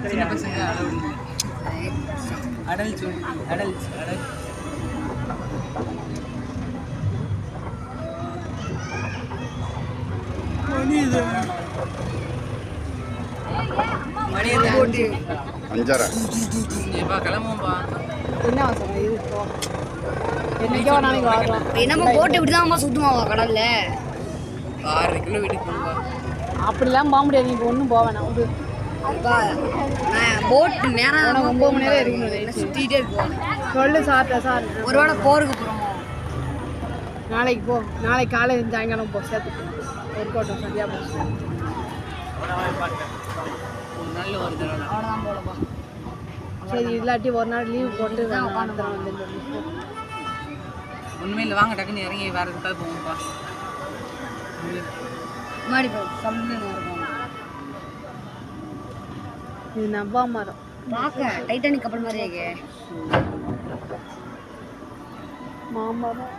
சின்ன பசங்க அடல்ட்ஸ் அஞ்சரை கிளம்பும்பா. என்ன அவசரம் இருக்கோ என்னைக்கோ நாளைக்கு வரோம். நம்ம போட்டு இப்படிதான் சுத்துமாவா கடல்ல 6 கிலோ வீட்டுக்கு போகும்பா. அப்படிலாம் போக முடியாது. நீ இப்போ ஒன்றும் போக வேணாம். ஒரு போட்டு நேரம் 9 மணி நேரம் இருக்கணும். சுத்திட்டே இருப்போம். சொல்லு சார் ஒருவேளை போருக்கு போகிறோம். நாளைக்கு போ. நாளைக்கு காலையில் சாயங்காலம் போ. சேர்த்து ஒர்க் அவுட் சரியாக போச்சு. ஒரு நாள் ஒரு தடவை அவ்வளோதான் போலப்பா. சரி இல்லாட்டி ஒரு நாள் லீவ் போட்டு வந்து ஒன்றுமே இல்லை. வாங்க டக்குன்னு இறங்கி வேறு எதுக்காவது போகும்பா. முன்னாடி போ சம்னு இருக்கும். இது நவ்வா மரம். பார்க்க டைட்டானிக் கப்பல் மாதிரி இருக்கு. மாமரம்